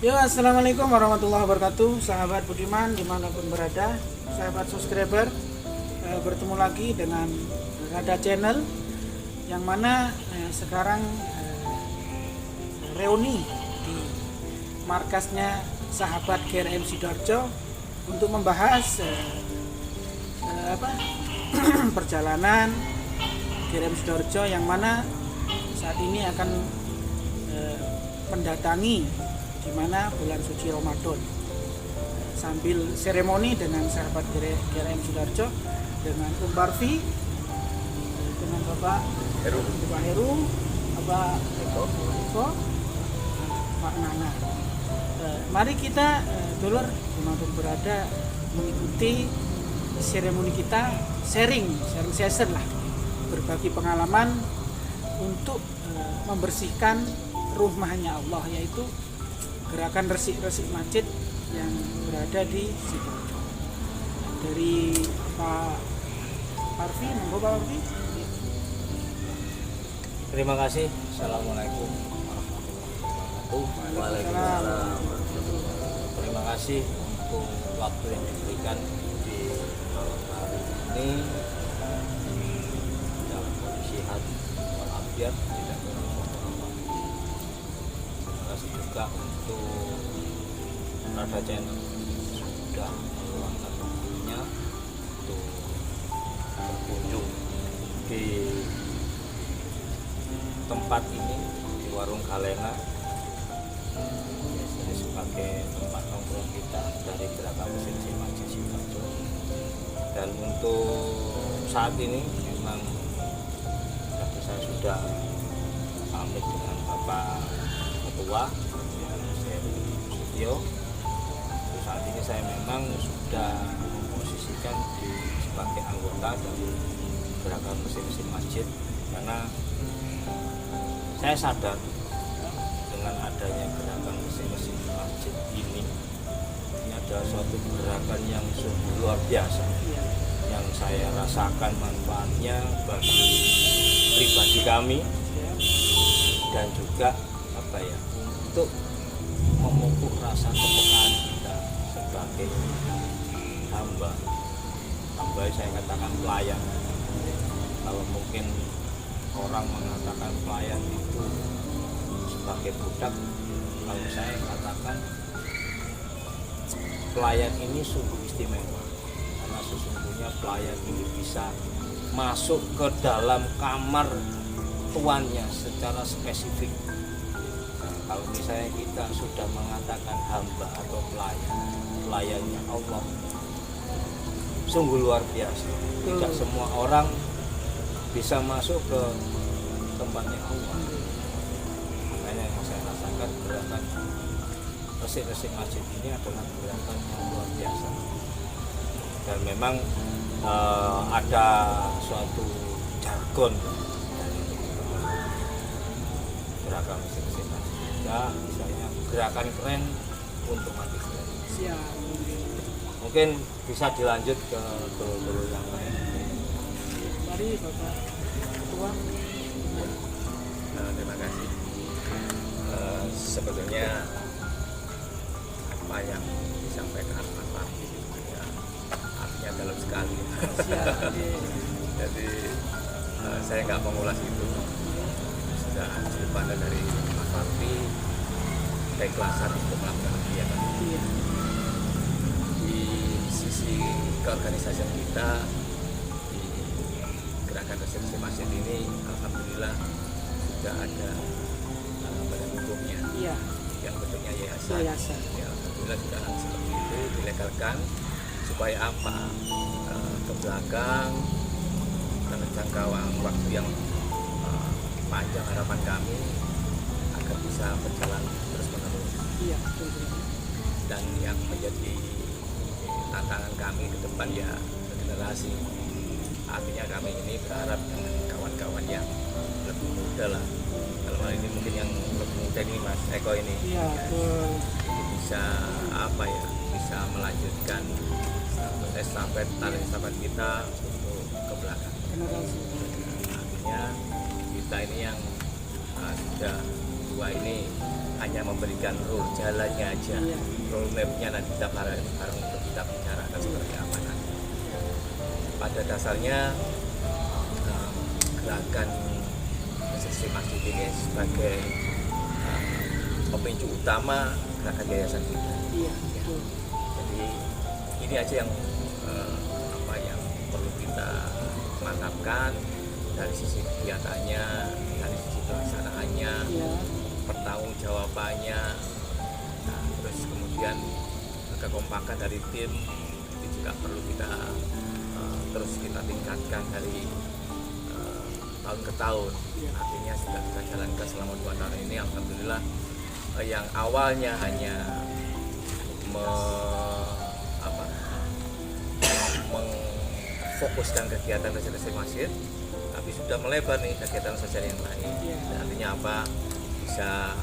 Yo, assalamualaikum warahmatullahi wabarakatuh, sahabat Budiman dimanapun berada, sahabat subscriber, bertemu lagi dengan Rada Channel, yang mana sekarang reuni di markasnya sahabat GRM Sidoarjo untuk membahas perjalanan GRM Sidoarjo yang mana saat ini akan mendatangi di mana bulan suci Ramadan, sambil seremoni dengan sahabat GRM Sidoarjo, dengan Barfi, dengan Bapak Heru, Bapak Eko, Pak Nana. Mari kita dulur dimanapun berada mengikuti seremoni kita, sharing session lah, berbagi pengalaman untuk membersihkan rumahnya Allah, yaitu gerakan resik-resik masjid yang berada di Sidoarjo. Dari Pak Parfi, monggo Pak Parfi. Terima kasih. Assalamualaikum warahmatullahi wabarakatuh. Waalaikumsalam. Terima kasih untuk waktu yang diberikan di malam hari ini dalam kondisi hati walafiat, tidak kurang. Terima kasih juga untuk Rada Channel sudah meluangkan waktunya untuk berkunjung di tempat ini, di warung Galena, biasanya sebagai tempat nongkrong kita dari Gerakan Mesin Masjid Sidoarjo. Dan untuk saat ini memang saya sudah pamit dengan Bapak Ketua Setio. Saat ini saya memang sudah memposisikan sebagai anggota dari Gerakan Mesin Masjid, karena saya sadar dengan adanya Gerakan Mesin Masjid ini adalah suatu gerakan yang sungguh luar biasa, yang saya rasakan manfaatnya bagi pribadi kami, dan juga untuk memupuk rasa kepekaan kita sebagai hamba saya katakan pelayan. Kalau mungkin orang mengatakan pelayan itu sebagai budak, kalau saya katakan pelayan ini sungguh istimewa, karena sesungguhnya pelayan ini bisa masuk ke dalam kamar tuannya secara spesifik. Nah, kalau misalnya kita sudah mengatakan hamba atau pelayannya Allah, sungguh luar biasa. Tidak semua orang bisa masuk ke tempatnya Allah. Makanya yang saya rasakan gerakan resik-resik masjid ini adalah gerakan yang luar biasa. Dan memang ada suatu jargon dari gerakan resik-resik masjid. Ya, misalnya gerakan keren untuk mati keren. Siap. Mungkin bisa dilanjut ke dulu yang lain. Mari Bapak Ketua. Terima kasih. Sebetulnya apa yang disampaikan Pak Parfi ya, artinya dalam sekali. Jadi saya nggak mengulas itu. Sudah dipandang dari Pak Parfi keikhlasan untuk melakukan kegiatan. Di sisi keorganisasian kita, Gerakan Resik Masjid ini alhamdulillah sudah ada badan hukumnya, yang bentuknya yayasan. Ya, alhamdulillah sudah seperti itu dilegalkan, supaya apa? Ke belakang dalam jangka waktu yang panjang, harapan kami agar bisa berjalan terus menerus. Dan yang menjadi tantangan kami ke depan ya generasi. Artinya kami ini berharap dengan kawan-kawan yang lebih muda lah. Kalau hal ini mungkin yang lebih muda ini Mas Eko ini, bisa bisa melanjutkan estafet tali estafet kita untuk ke belakang. Artinya kita ini yang sudah berdua ini hanya memberikan rule jalannya aja, rule mapnya nanti kita bareng untuk kita bicarakan seperti apa nanti. Pada dasarnya gerakan resepsi masjid ini sebagai pemicu utama gerakan yayasan kita. Jadi ini aja yang yang perlu kita mantapkan dari sisi kegiatannya, dari sisi pelaksanaannya, pertanggungjawabannya, terus kemudian kekompakan dari tim itu juga perlu kita terus kita tingkatkan dari tahun ke tahun. Artinya sudah kita jalankan selama 2 tahun ini, alhamdulillah yang awalnya hanya memfokuskan kegiatan resepsi masjid, tapi sudah melebar nih kegiatan sosial yang lain. Artinya apa? Bisa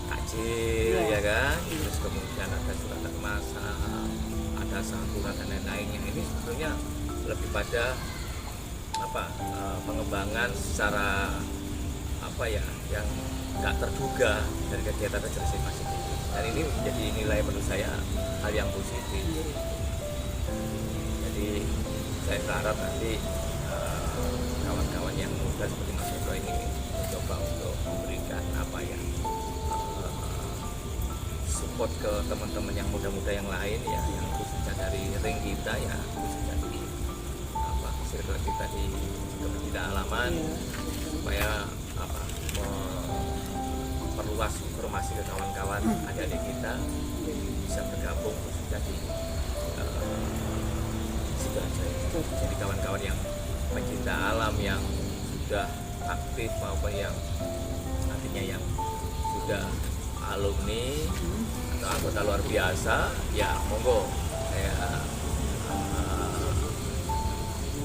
takjil, ya kan? Terus kemudian ada surat masal, ada santunan dan lain-lain. Yang ini sebetulnya lebih pada pengembangan secara yang nggak terduga dari kegiatan resepsi masjid itu. Dan ini menjadi nilai menurut saya hal yang positif. Jadi saya berharap nanti kawan-kawan yang muda seperti Mas Eko ini mencoba untuk memberikan support ke teman-teman yang muda-muda yang lain ya, yang khususnya dari ring kita ya, khususnya di circle kita di pedalaman, supaya memperluas informasi ke kawan-kawan adik-adik kita bisa bergabung khususnya di Sidoarjo. Jadi kawan-kawan yang pencinta alam yang sudah aktif maupun yang artinya yang sudah alumni atau anggota luar biasa, ya monggo saya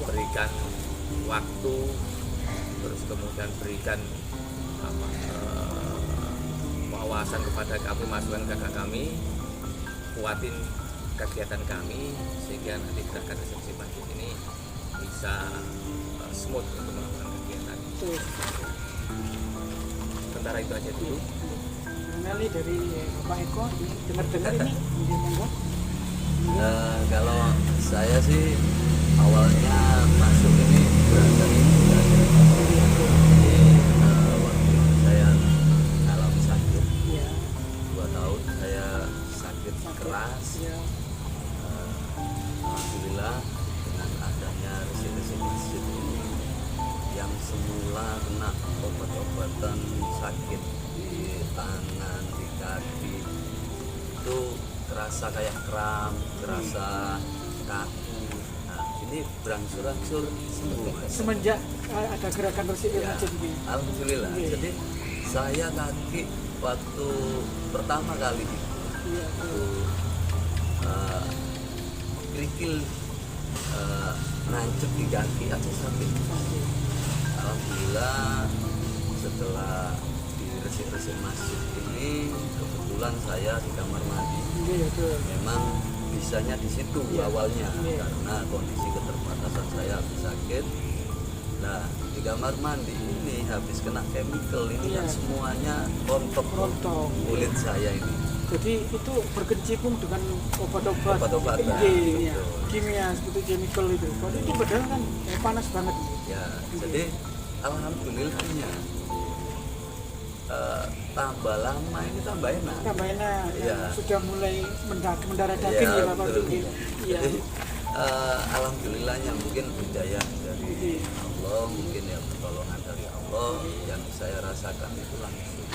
berikan waktu, terus kemudian berikan wawasan kepada kami, masukan kakak kami, kuatin kegiatan kami sehingga nanti gerakan resepsi masjid ini bisa smooth untuk melakukan kegiatan. Sementara itu aja dulu. Mengenali dari Bapak Eko, dengar-dengar ini, monggo. Kalau saya sih awalnya masuk ini berasal dari waktu saya alami sakit 2 tahun, saya sakit keras. Alhamdulillah dengan adanya resepsi masjid ini yang semula kena obat-obatan sakit di tangan, di kaki, itu terasa kayak kram, terasa kaku. Nah, ini berangsur-angsur sembuh. Semenjak ada gerakan resepsi masjid ini. Alhamdulillah. Jadi saya kaki waktu pertama kali itu kerikil nancep di kaki aja sakit. Alhamdulillah setelah di resep masjid ini kebetulan saya di kamar mandi. Memang bisanya di situ awalnya karena kondisi keterbatasan saya habis sakit. Nah di kamar mandi ini habis kena chemical ini kan semuanya rontok kulit saya ini. Jadi itu berkecimpung dengan obat-obatan kimia seperti chemical itu. Kalau itu padahal kan panas banget. Ya, jadi alhamdulillahnya tambah lama ini tambah enak. Tambah enak. Ya. Sudah mulai mendarah daging ya Bapak Tuki. Iya. Alhamdulillahnya mungkin hidayah dari Allah, mungkin ya pertolongan dari Allah yang saya rasakan itu langsung.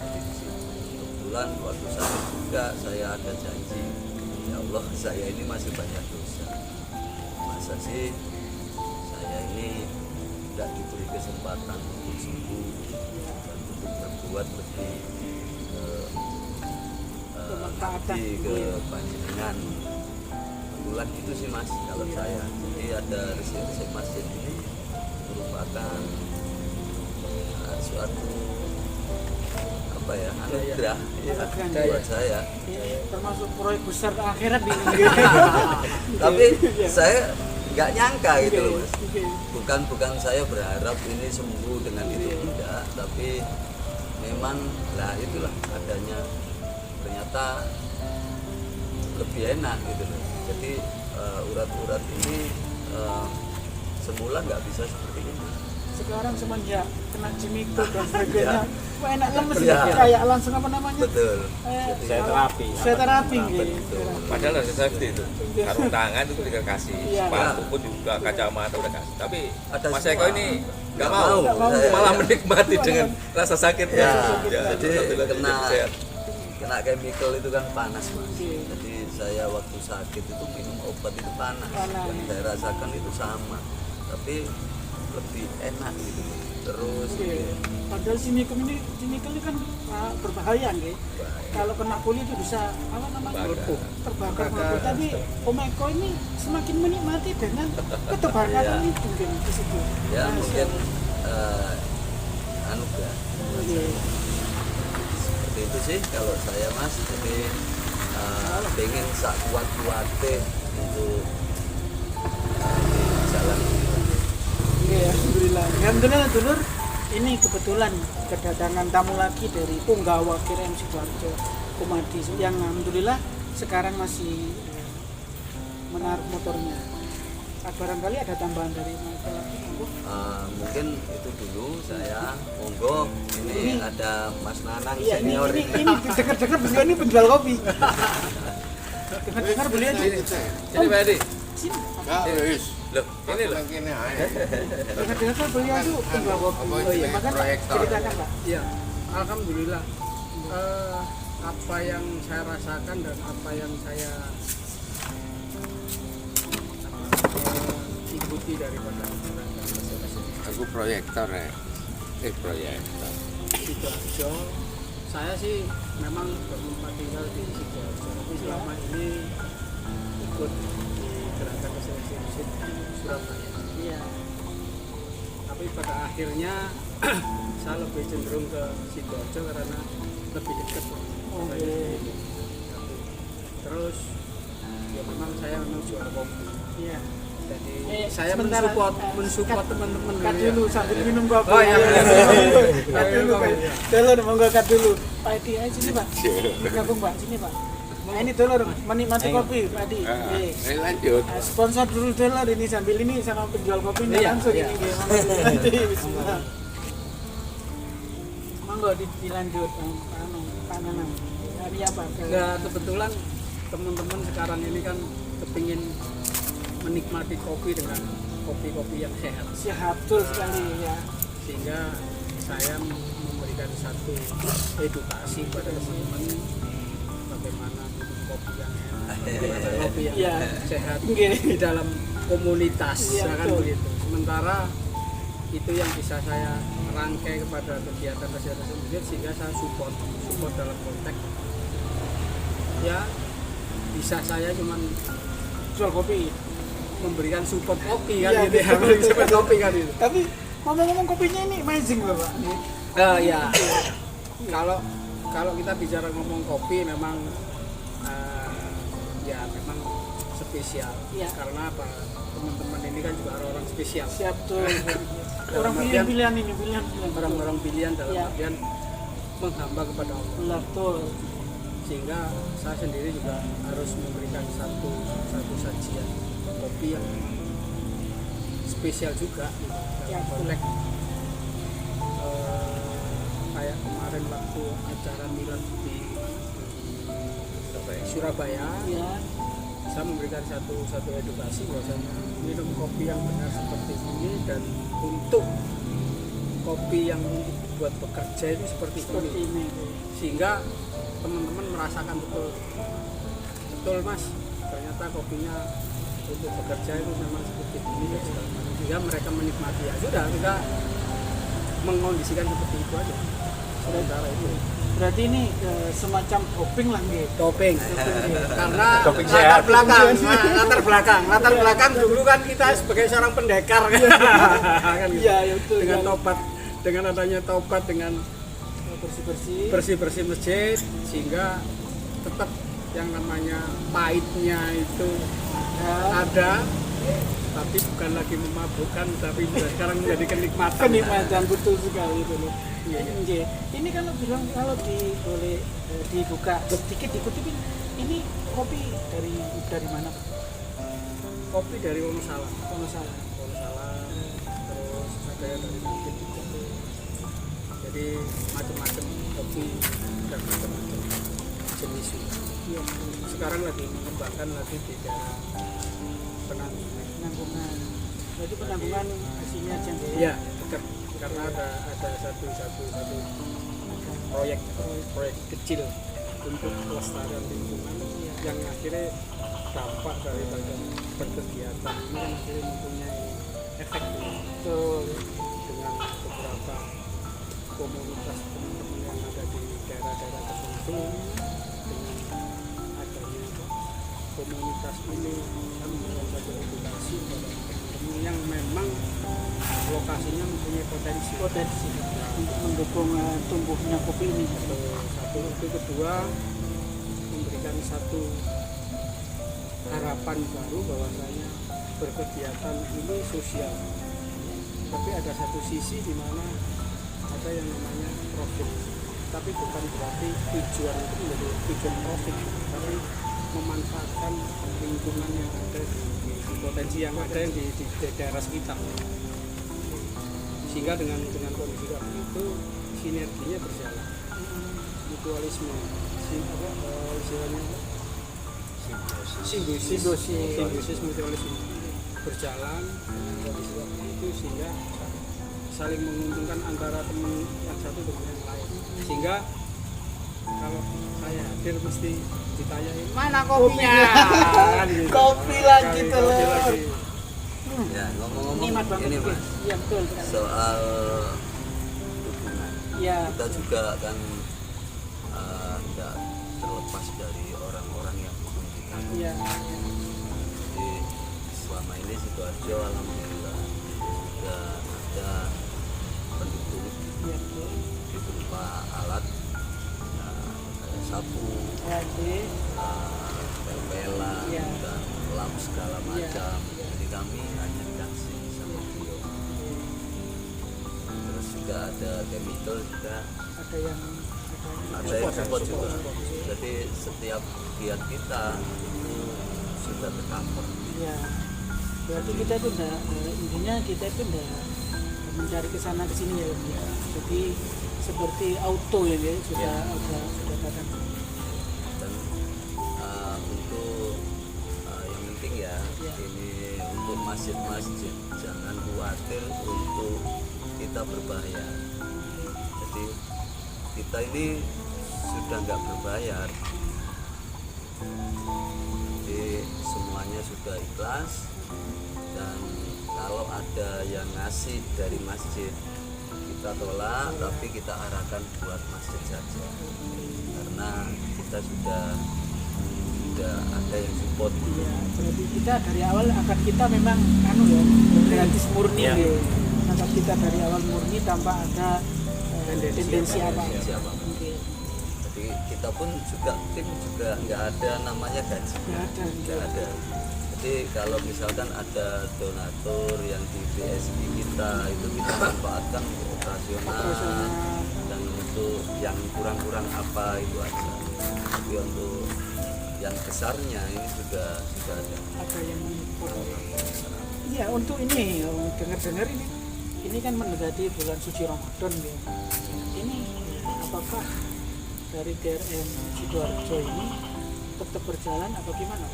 Jadi di situ kebetulan waktu sakit juga saya ada janji, ya Allah saya ini masih banyak dosa. Masa sih saya ini tidak diberi kesempatan untuk sembuh dan untuk berbuat lebih hati ke panjenengan. Kebetulan itu sih Mas kalau saya. Jadi ada resep masjid ini merupakan suatu anugerah buat saya. Termasuk proyek besar akhirat di Tapi saya nggak nyangka gitu loh Mas. Oke. Bukan saya berharap ini sembuh dengan itu tidak, tapi memang lah itulah adanya ternyata lebih enak gitu loh. Jadi urat-urat ini semula nggak bisa seperti ini. Sekarang semenjak kena cimikul dan sebagainya, wah enak lemes Ya. ya, kayak langsung apa namanya? Betul. Saya terapi. Saya terapi gitu. Betul. Padahal ada safety itu. Sarung tangan itu udah kasih, Iya. sepatu pun juga, kacamata udah kasih. Tapi Ada Mas semua. Eko ini nggak Nggak mau, mau, saya- malah menikmati dengan rasa sakitnya. Ya, jadi alhamdulillah kena jadi sehat. kena chemical itu kan panas Mas. Iya. Jadi saya waktu sakit itu minum obat itu panas. Panas. Yang saya rasakan itu sama, tapi lebih enak gitu. Terus Oke. Padahal cimikul ini kan berbahaya nggih. Kalau kena kulit itu bisa apa namanya? Melepuh. Terbakar melepuh. Tapi Om Eko ini semakin menikmati dengan ketebakaran itu mungkin di situ. ya Nah, mungkin anugerah. Oke. Seperti itu sih kalau saya Mas. Jadi pengen sak kuat-kuatnya untuk di jalan ini. Oke, alhamdulillah. Alhamdulillah dulur, ini kebetulan kedatangan tamu lagi dari Punggawa KRM Sidoarjo Kumadi yang alhamdulillah sekarang masih menaruh motornya. Barangkali ada tambahan dari Michael lagi, monggo. Mungkin itu dulu saya monggo ini ada Mas Nanang Iya, senior ini dengar-dengar beliau ini penjual kopi. Dengar-dengar beliau ini. Jadi Pak Edi, Sini. loh ini loh. Dengar-dengar kan beliau itu penjual kopi. Oh iya, makanya ceritakan Pak. Ya, alhamdulillah. Apa yang saya rasakan dan apa yang saya ikuti daripada Aku proyektor ya. Proyektor. Sidoarjo, saya sih memang bertempat tinggal di Sidoarjo, tapi selama ini ikut di gerakan resiliensi musik di Surabaya. Iya. Tapi pada akhirnya saya lebih cenderung ke Sidoarjo karena lebih dekat. Oh, Saya iya. di sini. Terus ya memang saya memang jual kopi. Iya. Jadi sebentar, saya mensupport teman-teman Cut ya. dulu sambil minum kopi. Oh, iya, benar. Cut dulu Pak. Dulur monggo cut dulu. Pak Edi ayo sini Pak. Gabung Pak sini Pak. Nah, ini dulur menikmati kopi Pak Edi. Nggih. Lanjut. Sponsor dulu dulur ini sambil ini sama penjual kopi ini Iya, langsung iya. ini nggih. Monggo nanti bismillah. Monggo dilanjut Pak Nanang. Hari apa? Nah, kebetulan teman-teman sekarang ini kan kepingin menikmati kopi dengan kopi-kopi yang sehat, Sehat betul sekali ya. sehingga saya memberikan satu edukasi kepada teman-teman bagaimana minum kopi yang enak, bagaimana kopi yang Iya. sehat Nggih. di dalam komunitas, Iya, ya kan betul. begitu. Sementara itu yang bisa saya rangkai kepada kegiatan resiliensi musik, sehingga saya support dalam konteks ya bisa saya cuman Jual kopi. memberikan support kopi kan Iya, gitu ya, memberikan support kopi kan itu. Tapi ngomong-ngomong kopinya ini amazing loh Pak. Ya kalau kita bicara ngomong kopi memang ya memang spesial. Iya. Karena apa? Teman-teman ini kan juga orang spesial. Siap tuh. Orang artian- pilihan ini pilihan. Orang-orang pilihan dalam Iya. artian menghamba kepada Allah. Betul. Sehingga saya sendiri juga harus memberikan satu sajian kopi yang spesial juga gitu. Ya, Dalam konteks kayak kemarin waktu acara milad di Surabaya, Ya. saya memberikan satu edukasi bahwasanya minum kopi yang benar seperti ini, dan untuk kopi yang buat bekerja itu seperti Seperti ini, ini. sehingga teman-teman merasakan betul Mas, ternyata kopinya untuk bekerja itu memang seperti ini ya, segala macam. Sehingga mereka menikmati, ya sudah kita mengkondisikan seperti itu aja. Sementara itu Berarti ini semacam doping lah gitu. topeng karena Topeng latar sehat. belakang latar belakang dulu kan kita sebagai seorang pendekar kan gitu. Iya, ya betul. Dengan kan. tobat, dengan adanya taubat, dengan bersih-bersih. bersih masjid, sehingga tetap yang namanya pahitnya itu Ya. ada, tapi bukan lagi memabukkan, tapi sekarang menjadi kenikmatan. Kenikmatan betul sekali itu loh. Iya. Ini kalau bilang kalau boleh dibuka sedikit dikutipin, ini kopi dari mana Pak? Kopi dari Wonosalam. Wonosalam. Terus ada yang dari Bukit juga. Jadi macam-macam kopi dan macam-macam jenis. Iya. Sekarang lagi mengembangkan lagi di daerah penanggungan. Jadi penanggungan hasilnya jangka. Iya, dekat. Karena ada satu proyek kecil untuk pelestarian lingkungan yang akhirnya dampak daripada berkegiatan ini kan akhirnya mempunyai efek betul dengan beberapa komunitas teman-teman yang ada di daerah-daerah tertentu. Dengan adanya komunitas ini kami melakukan satu edukasi kepada teman-teman yang memang lokasinya mempunyai potensi untuk mendukung tumbuhnya kopi ini. Satu itu, kedua memberikan satu harapan baru bahwasanya berkegiatan ini sosial, tapi ada satu sisi di mana ada yang namanya profit, tapi bukan berarti tujuan itu menjadi tujuan profit, tapi memanfaatkan lingkungan yang ada di potensi yang ada yang di daerah sekitar, sehingga dengan kondisi seperti itu sinerginya berjalan, mutualisme, istilahnya simbiosis mutualisme berjalan kondisi seperti itu, sehingga saling menguntungkan antara teman yang satu dengan yang lain, sehingga kalau saya hadir mesti ditanyain mana kopinya gitu. Kopi lagi telur. Ya, ngomong-ngomong ini Mas, ya, betul. soal dukungan. Ya. Kita juga kan tidak terlepas dari orang-orang yang dukung kita. Iya. Jadi selama ini Sidoarjo alhamdulillah sudah ada pendukung Iya, betul. berupa alat kayak sapu, tempela, Iya. dan lap segala Iya. macam. Jadi kami hanya dikasih sama beliau. Terus juga ada chemical juga, Ada yang ada yang support juga. Jadi setiap kegiatan kita itu sudah tercover. ya. Berarti kita itu intinya kita itu enggak mencari kesana kesini ya. Jadi seperti auto ya, sudah kadang. Dan untuk yang penting ya, ini untuk masjid-masjid jangan khawatir untuk kita berbayar. Jadi kita ini sudah nggak berbayar, jadi semuanya sudah ikhlas. Dan kalau ada yang ngasih dari masjid kita tolak, tapi kita arahkan buat masjid saja, karena kita sudah ada yang support. Ya, berarti kita dari awal akad kita memang gratis murni Ya. ya. Akad kita dari awal murni tanpa ada tendensi apa. Siapa? Oke. Jadi kita pun juga tim juga nggak ada namanya gaji, nggak ada. Jadi kalau misalkan ada donatur yang di BSI kita itu kita manfaatkan untuk operasional dan untuk yang kurang-kurang apa itu aja. Tapi untuk yang besarnya ini sudah ada. Ada yang iya, untuk ini dengar-dengar ini kan mendekati bulan suci Ramadan ya. Ini apakah dari DRM Sidoarjo ini tetap berjalan atau gimana?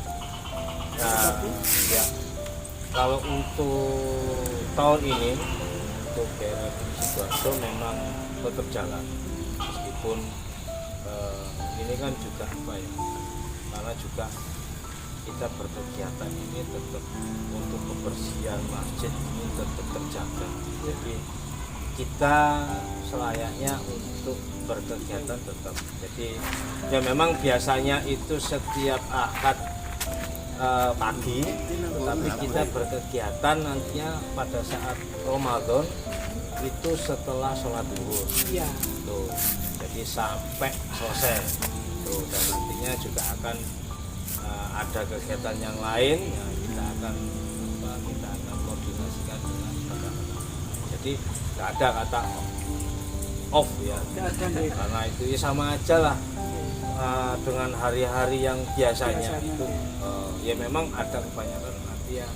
Nah, ya, kalau untuk tahun ini untuk DRM Sidoarjo memang tetap jalan, meskipun ini kan juga apa ya, karena juga kita berkegiatan ini tetap untuk kebersihan masjid ini tetap terjaga. Jadi kita selayaknya untuk berkegiatan tetap. Jadi ya memang biasanya itu setiap akad pagi, tetapi kita berkegiatan nantinya pada saat Ramadan itu setelah sholat zuhur. Iya. Tuh, jadi sampai selesai. Tuh, dan nantinya juga akan ada kegiatan yang lain, ya kita akan kita akan koordinasikan dengan rekan-rekan. Jadi nggak ada kata off ya, karena itu ya sama aja lah dengan hari-hari yang biasanya itu ya memang ada kebanyakan hati yang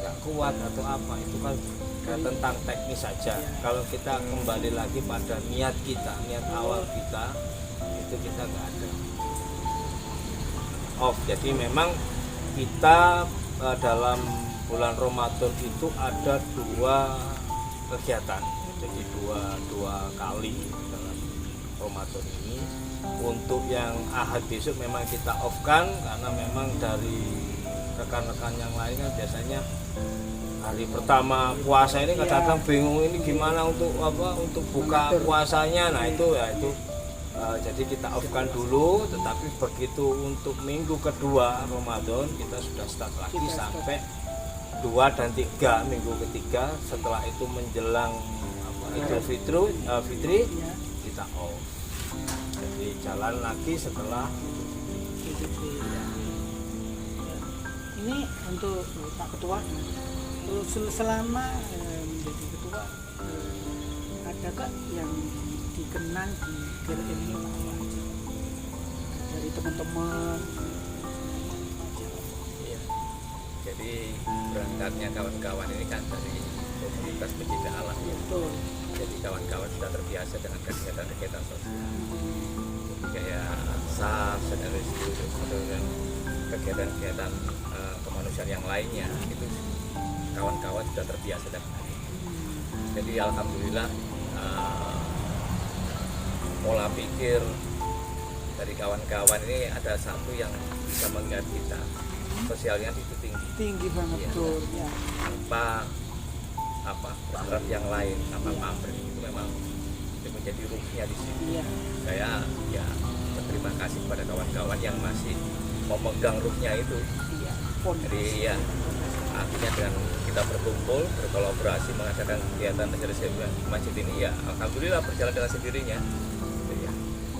nggak kuat atau apa, itu kan tentang teknis saja. Kalau kita kembali lagi pada niat kita, niat awal kita, itu kita nggak ada off. Jadi memang kita dalam bulan Ramadan itu ada 2 kegiatan, jadi dua kali dalam Ramadan ini. Untuk yang Ahad besok memang kita off kan, karena memang dari rekan-rekan yang lain kan biasanya hari pertama puasa ini kadang-kadang bingung ini gimana untuk buka puasanya. Nah itu ya itu jadi kita off-kan dulu, tetapi begitu untuk minggu kedua Ramadan kita sudah start lagi sampai 2 dan 3 minggu ketiga. Setelah itu menjelang Idul Fitri kita off, jadi jalan lagi setelah ini untuk Pak Ketua. Selama menjadi ketua, adakah yang dikenang di GRM ini dari teman-teman? Iya. Jadi berangkatnya kawan-kawan ini kan dari komunitas pecinta alam ya. Betul. Jadi kawan-kawan sudah terbiasa dengan kegiatan-kegiatan sosial kayak SAF, dan kegiatan-kegiatan kemanusiaan yang lainnya, itu kawan-kawan sudah terbiasa dengan itu. Jadi alhamdulillah pola pikir dari kawan-kawan ini ada satu yang bisa mengingat kita, sosialnya itu tinggi Banget ya, tuh ya. tanpa berharap yang lain, tanpa pamrih. Itu memang menjadi ruhnya di sini. Iya. Saya ya berterima kasih kepada kawan-kawan yang masih memegang ruhnya itu. Iya. Jadi ya artinya dengan kita berkumpul, berkolaborasi mengadakan kegiatan masjid ini ya alhamdulillah berjalan dengan sendirinya. Jadi, ya,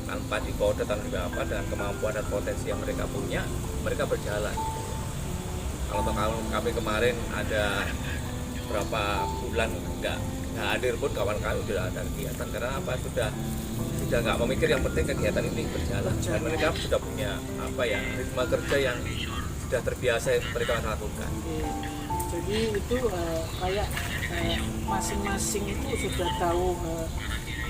tanpa dikode, tanpa apa, dengan kemampuan dan potensi yang mereka punya, mereka berjalan. Kalau kami kemarin ada berapa bulan nggak hadir pun kawan-kawan sudah ada kegiatan, karena apa, sudah nggak memikir, yang penting kegiatan ini berjalan dan mereka sudah punya ritme kerja yang sudah terbiasa yang mereka lakukan. Jadi itu kayak masing-masing itu sudah tahu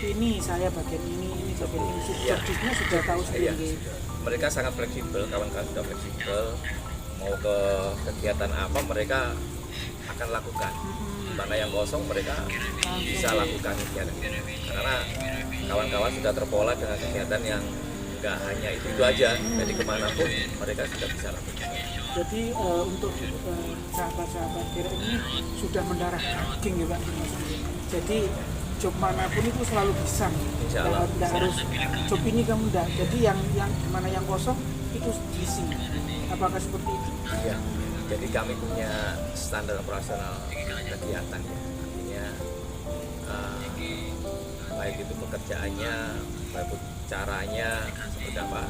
ini saya bagian ini bagian ini, subjektifnya sudah tahu sendiri. Mereka sangat fleksibel, kawan-kawan sudah fleksibel, mau ke kegiatan apa mereka akan lakukan, mana yang kosong mereka bisa lakukan kegiatan ini, karena kawan-kawan sudah terpola dengan kegiatan yang nggak hanya itu aja, jadi kemanapun mereka sudah bisa lakukan. Jadi untuk sahabat-sahabat kira ini sudah mendarah daging ya Pak. Jadi job manapun itu selalu bisa. Tidak harus job ini kamu enggak. Jadi yang mana yang kosong itu diisi. Apakah seperti itu? Iya. Jadi kami punya standar operasional kegiatan ya. Artinya baik itu pekerjaannya, baik caranya seperti apa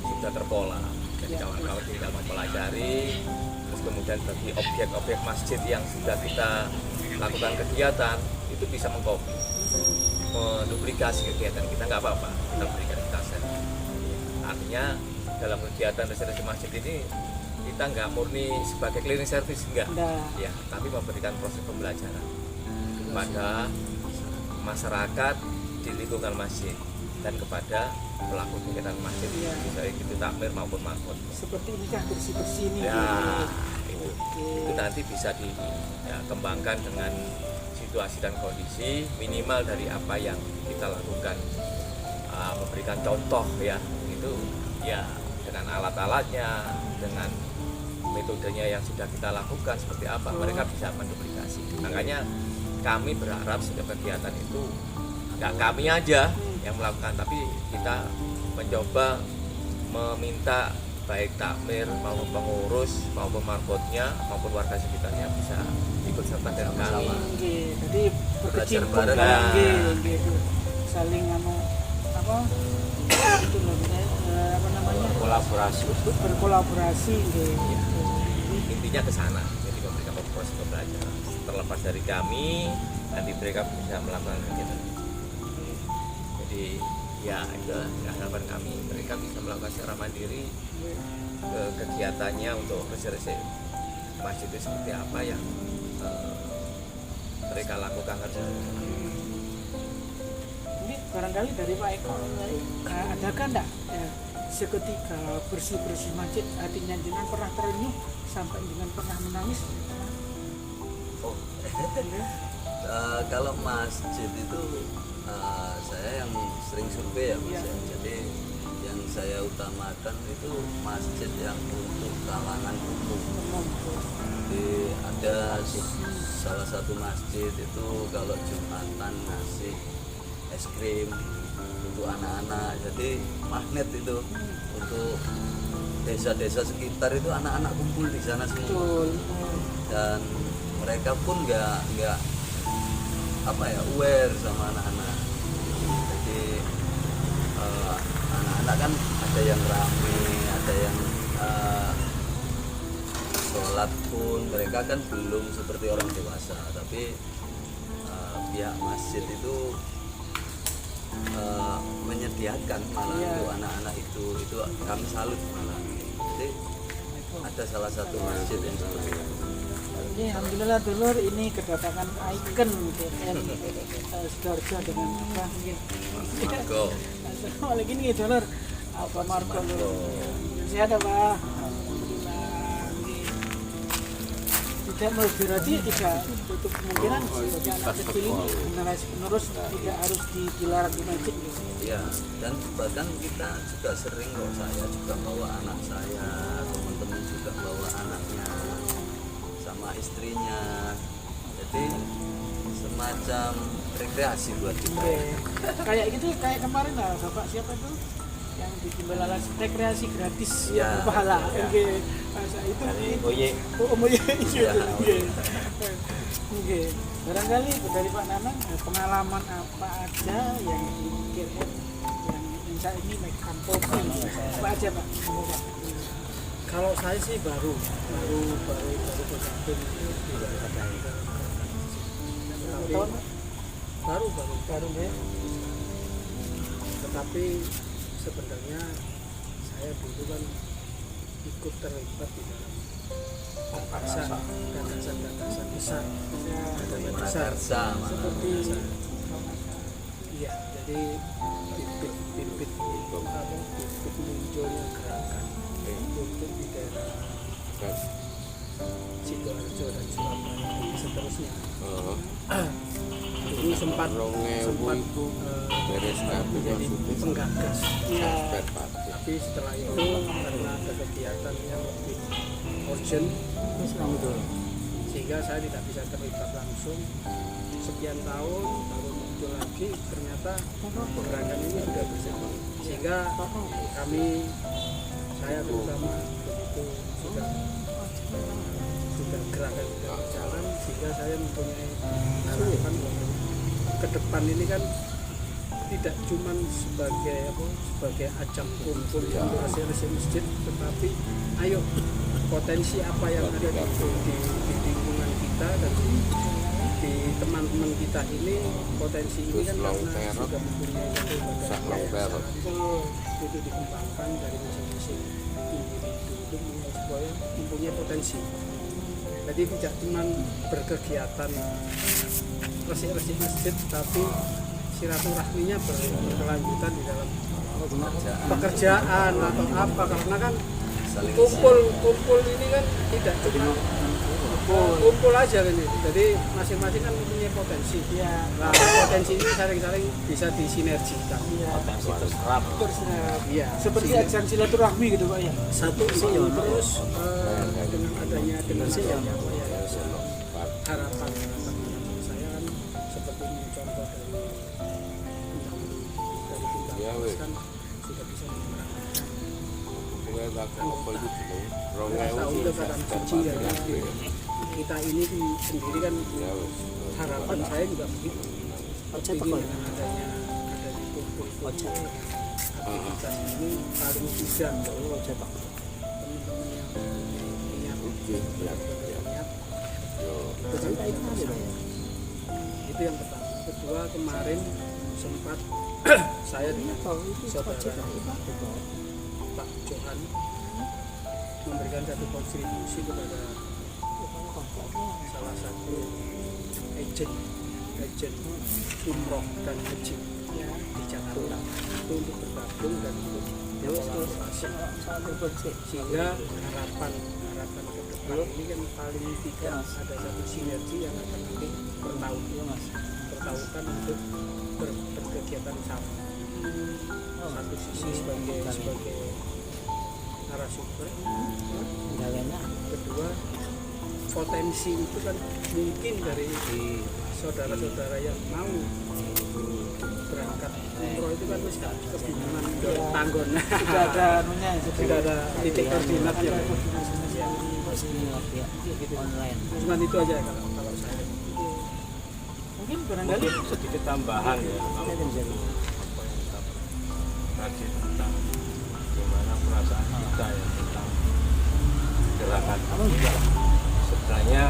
sudah terpola. Jadi kawan-kawan tinggal mempelajari, terus kemudian bagi objek-objek masjid yang sudah kita lakukan kegiatan itu bisa mengcopy, menduplikasi kegiatan kita, nggak apa-apa, kita berikan kaset. Artinya dalam kegiatan restorasi masjid ini kita nggak murni sebagai cleaning service, enggak, ya, tapi memberikan proses pembelajaran kepada masyarakat di lingkungan masjid dan kepada pelaku kegiatan masjid, baik itu takmir maupun marbot. Seperti ini kan bersih-bersih ini. Ya, itu nanti bisa dikembangkan dengan situasi dan kondisi minimal dari apa yang kita lakukan, memberikan contoh ya, itu ya dengan alat-alatnya, dengan metodenya yang sudah kita lakukan seperti apa, mereka bisa menduplikasi. Makanya kami berharap setiap kegiatan itu nggak kami aja yang melakukan, tapi kita mencoba meminta baik takmir maupun pengurus maupun marbotnya maupun warga sekitarnya bisa ikut serta dengan kami. Jadi berkecimpung saling itu kolaborasi. Berkolaborasi. Intinya ke sana, jadi memberikan terlepas dari kami, nanti mereka bisa melakukan kegiatan. Jadi ya itu harapan kami, mereka bisa melakukan secara mandiri kegiatannya untuk resik-resik masjid itu seperti apa yang mereka lakukan harus. Ini barangkali dari Pak Eko, adakah enggak ya, seketika bersih-bersih masjid hatinya jenengan pernah terenyuh sampai jenengan pernah menangis? Oh. Kalau masjid itu saya yang sering survei ya Mas ya. Jadi yang saya utamakan itu masjid yang untuk kalangan umum. Jadi ada salah satu masjid itu kalau Jumatan ngasih es krim untuk anak-anak, jadi magnet itu untuk desa-desa sekitar itu anak-anak kumpul di sana semua. Dan mereka pun nggak aware sama anak-anak. Jadi anak-anak kan ada yang rame, ada yang sholat pun mereka kan belum seperti orang dewasa, tapi pihak masjid itu menyediakan malah untuk anak-anak itu kami salut malah. Jadi ada salah satu masjid yang seperti itu. Ini alhamdulillah dulur, ini kedatangan ikon KPN Sidoarjo dengan apa mungkin. Margo. Assalamualaikum nih dulur. Apa Margo dulur? Sehat apa? Tidak berarti tidak tutup kemungkinan sebagai anak kecil ini generasi penerus tidak harus dilarang di masjid gitu. Iya, dan bahkan kita juga sering kok, saya juga bawa anak saya, teman-teman juga bawa anaknya sama istrinya. Jadi semacam rekreasi buat kita. Kayak gitu, kayak kemarin lah Bapak siapa itu yang bikin belalas rekreasi gratis Ya, pahala. ya. Oke. Masa itu Oye. Oke. Barangkali dari Pak Nanang pengalaman apa aja yang mungkin yang saya ini megang kopi apa aja Pak? Kalau saya sih baru bergabung di Tahun baru ya. Tetapi sebenarnya saya dulu kan ikut terlibat di dalam gagasan besar, Prakarsa, seperti iya, jadi bibit munculnya gerakan untuk di daerah Sidoarjo dan Surabaya dan seterusnya. Dulu sempat beres menjadi penggagas, tapi tapi setelah itu karena ada kegiatan yang lebih urgent sehingga saya tidak bisa terlibat langsung. Sekian tahun baru muncul lagi, ternyata gerakan ini sudah berjalan, sehingga saya terutama begitu sudah gerakan sudah berjalan, sehingga saya mempunyai harapan bahwa ke depan ini kan tidak cuma sebagai ajang kumpul untuk resik-resik masjid, tetapi ayo potensi apa yang ada di lingkungan kita dan di teman-teman kita ini, potensi ini kan karena sudah mempunyai satu itu dikembangkan dari masing-masing individu supaya mempunyai potensi. Jadi tidak cuma berkegiatan resik-resik masjid, tapi silaturahminya berkelanjutan di dalam pekerjaan atau apa, karena kan kumpul ini kan tidak cuma kumpul aja kan, jadi masing-masing kan mempunyai potensi. Nah, potensi ini saling-saling bisa disinergikan. Potensi terserap. Iya. Seperti ajang silaturahmi gitu Pak ya. Satu itu terus dengan adanya harapan saya kan seperti contoh dari kita kan sudah bisa tahu lebaran suci ya, kita ini sendiri kan harapan saya juga begitu, ingin dengan adanya kumpul aktivitas ini paling tidak teman-teman yang punya niat itu kan Itu yang pertama. Kedua, kemarin sempat saya dengan saudara Pak Johan memberikan satu kontribusi kepada salah satu agen umroh dan haji di Jakarta itu untuk bergabung dan untuk berkolaborasi, sehingga harapan ke depan ini kan paling tidak ada satu sinergi yang akan nanti bertautan untuk berkegiatan sama. Satu sisi sebagai narasumber, kedua potensi itu kan mungkin dari saudara-saudara yang mau berangkat umroh itu kan masih kebingungan tanggon, Tidak ada anunya, tidak ada titik koordinat ya. Online. Cuman itu aja kalau saya. mungkin barangkali sedikit tambahan ya kalau tadi tentang gimana perasaan kita ya tentang gerakan ini. Sebenarnya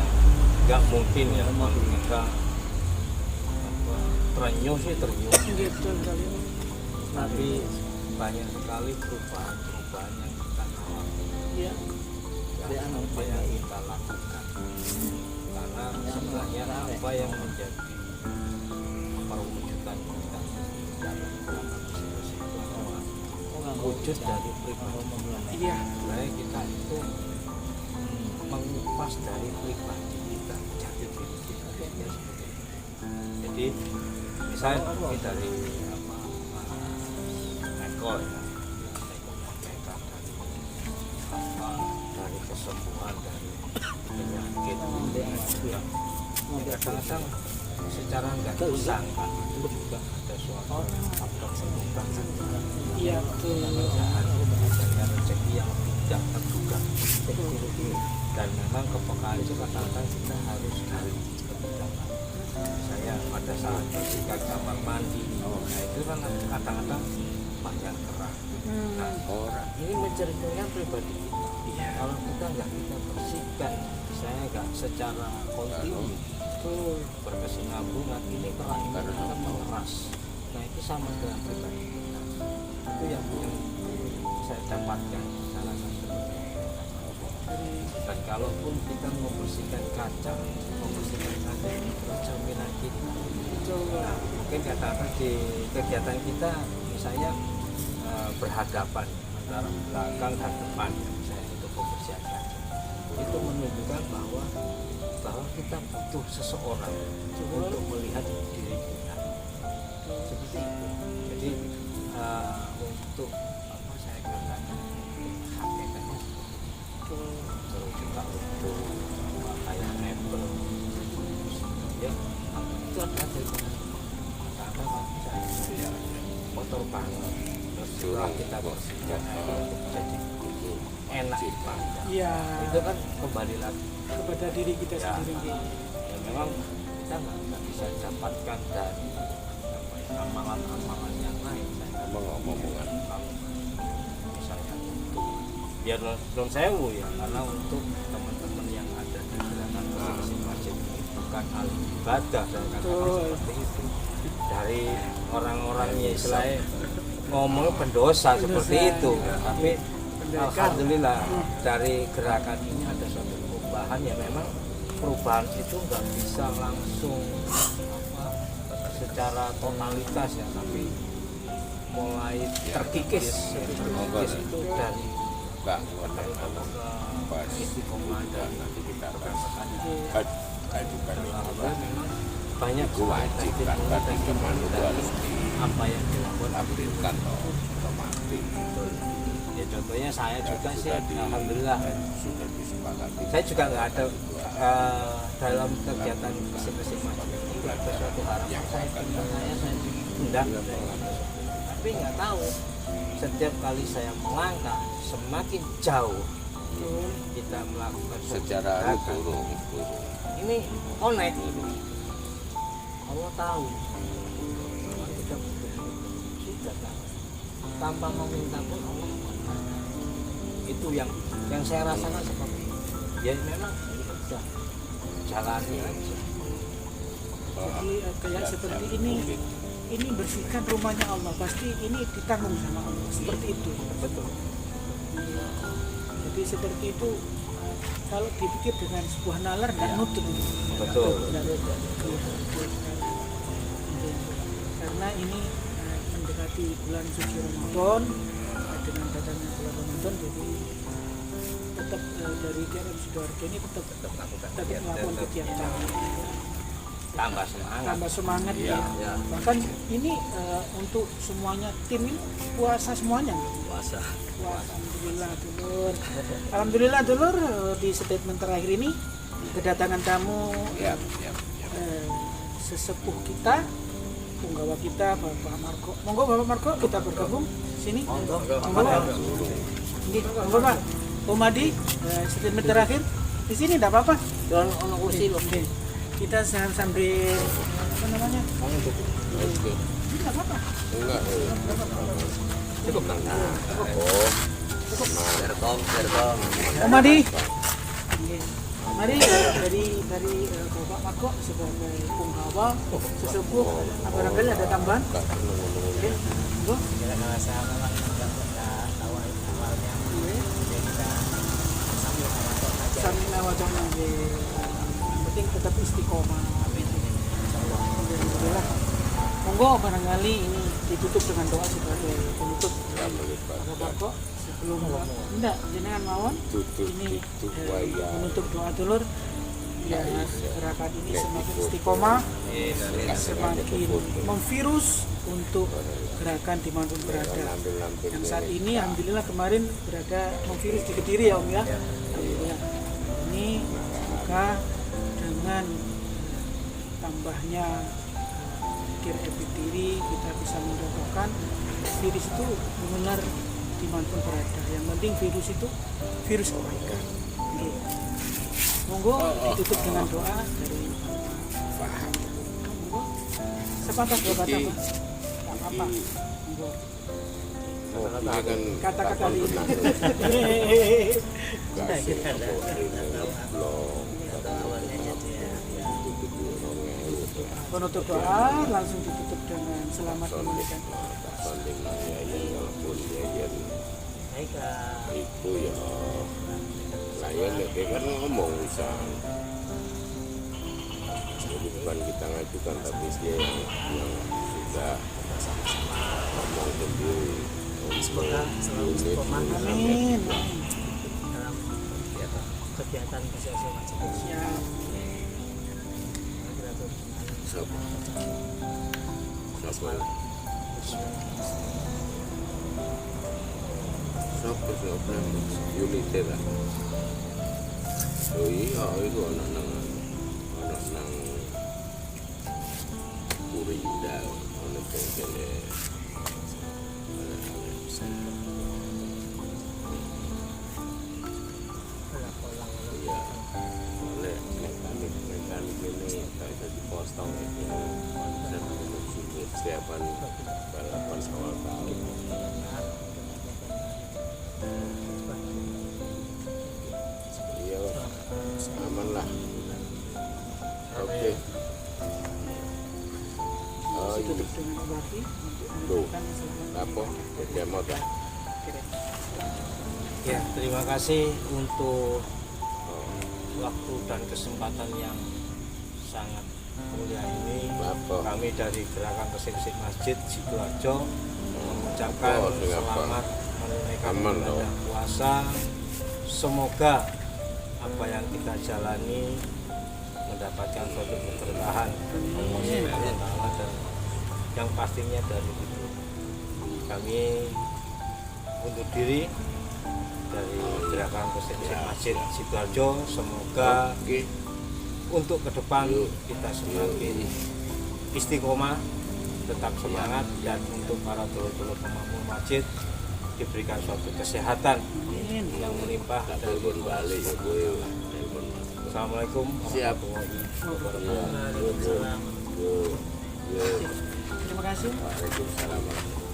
nggak mungkin ya kalau kita terenyuh sih terenyuh, gitu kali ini. tapi banyak sekali perubahan yang kita alami Iya. dan apa yang kita lakukan, karena sebenarnya apa yang menjadi perwujudan kita dalam gerakan Sirus itu adalah wujud dari pribadi. Iya. Sebenarnya kita itu mengupas dari pribadi kita, jati diri kita ya, seperti itu. Jadi misalnya mungkin dari Eko ya, dari kesembuhan dari penyakit ya, kadang-kadang secara nggak disangka itu juga ada suatu faktor perubahan. Iya betul. Adanya rezeki yang tidak terduga, dan memang kepekaan itu kadang-kadang kita harus gali lebih dalam. Saya pada saat ketika kamar mandi, nah itu kan kadang-kadang banyak kerah. Nah, orang ini menceritakan pribadi kita. Kalau kita nggak kita bersihkan, saya nggak secara kontinu berkesinambungan, ini kerah ini akan mengeras. Nah itu sama dengan pribadi kita. Itu yang saya dapatkan secara dan kalaupun kita membersihkan kaca di cerminan kita, nah, mungkin katakan di kegiatan kita misalnya berhadapan antara belakang dan depan, misalnya itu pembersihan kaca, itu menunjukkan bahwa kita butuh seseorang untuk melihat diri kita seperti itu. Jadi untuk apa saya katakan hakikatnya terus juga untuk kayak Apple ya itu adalah dari karena saya motor banget terus setelah kita bersihkan jadi enak dipandang. Iya. Itu kan kembali lagi Kepada diri kita ya, sendiri. ya memang kita nggak bisa dapatkan dari amalan-amalan yang lain. Omongan. Kalau misalnya untuk biar non sewu ya, karena untuk teman-teman yang ada di gerakan Sirus Masjid ini bukan hal ibadah, saya katakan seperti itu. Dari orang-orangnya istilahnya ngomong pendosa seperti itu, tapi alhamdulillah dari gerakan ini ada suatu perubahan. Ya memang perubahan itu nggak bisa langsung secara totalitas ya, tapi mulai terkikis itu dari istiqomah dan Nanti kita akan ajukan memang banyak kewajiban bagi teman itu harus apa yang dilakukan. dilampirkan otomatis. Ya contohnya saya juga sih alhamdulillah Sudah disepakati. saya juga nggak ada dalam kegiatan Sirus Masjid ini nggak ada suatu harapan saya undang, tapi nggak tahu setiap kali saya melangkah semakin jauh kita melakukan Secara gerakan. turun. Ini connect, Allah tahu bahwa kita sudah tahu tanpa meminta pun Allah itu yang saya rasakan seperti itu. Ya memang sudah jalani aja. Jadi kayak seperti ini bersihkan rumahnya Allah, pasti ini ditanggung sama Allah, seperti itu. Betul. Jadi seperti itu, kalau dipikir dengan sebuah nalar dan nutup. Betul. Karena ini mendekati bulan suci Ramadan, dengan datangnya bulan Ramadan, jadi tetap dari KRM Sidoarjo ini tetap melakukan kegiatan, tambah semangat ya. Bahkan ini untuk semuanya tim ini puasa semuanya. Puasa. Alhamdulillah dulur, di statement terakhir ini kedatangan tamu sesepuh kita, punggawa kita, Bapak Marco. Monggo Bapak Marco, kita bergabung sini. Monggo Pak. Om Adi, statement terakhir di sini tidak apa-apa. Jangan ono kursi loh. Kita sambil apa namanya? Tidak apa-apa. Enggak. Cukup. Om Adi. Mari dari Bapak Marco sebagai punggawa sesepuh, barangkali ada tambahan. Oke. Monggo. Sambil wacana penting tetap istiqomah. Alhamdulillah. Monggo barangkali ini ditutup dengan doa sebagai penutup. Bapak kok sebelum enggak jenengan mawon ini menutup doa dulur ya, gerakan ini semakin istiqomah, semakin memvirus untuk gerakan dimanapun berada. Yang saat ini alhamdulillah kemarin berada memvirus di Kediri ya Om ya. Alhamdulillah. Ini semoga dengan tambahnya KRM diri kita bisa mendapatkan virus itu benar dimanapun berada. Yang penting virus itu virus kebaikan. Oke. Monggo ditutup dengan doa dari Pak. Monggo. Sepatah dua kata Pak. Tak apa. Monggo. Kata-kata ini. Penutup doa langsung ditutup dengan selamat menunaikan itu ya layan ya kan ngomong bisa, jadi bukan kita ngajukan tapi dia yang sudah ngomong sendiri. Semoga selalu istiqomah amin dalam kegiatan PCSI Masjid. siap. Siapa unitnya lah. Oh iya itu anak nang Purinda, anak bengkelnya. Iya, oleh mekanik ini kayak di postong itu dan persiapan balapan awal tahun. Iya, aman lah. Oke. Oh iya. Tutup dengan bati untuk Tuh, menunaikan selamat. apa? Demo dah. Ya, terima kasih untuk waktu dan kesempatan yang sangat mulia ini. Apa? Kami dari Gerakan Resepsi Masjid Sidoarjo mengucapkan selamat menunaikan Aman, ibadah puasa. Semoga apa yang kita jalani mendapatkan suatu keberkahan Allah Subhanahu wa Ta'ala, dan yang pastinya dari itu kami undur diri dari Gerakan Resepsi Masjid Sidoarjo. Semoga untuk ke depan kita semakin istiqomah, tetap semangat, dan untuk para dulur-dulur pemakmur masjid diberikan suatu kesehatan yang melimpah dari balik ya gue. Assalamualaikum warahmatullahi wabarakatuh. Terima kasih. Waalaikumsalam.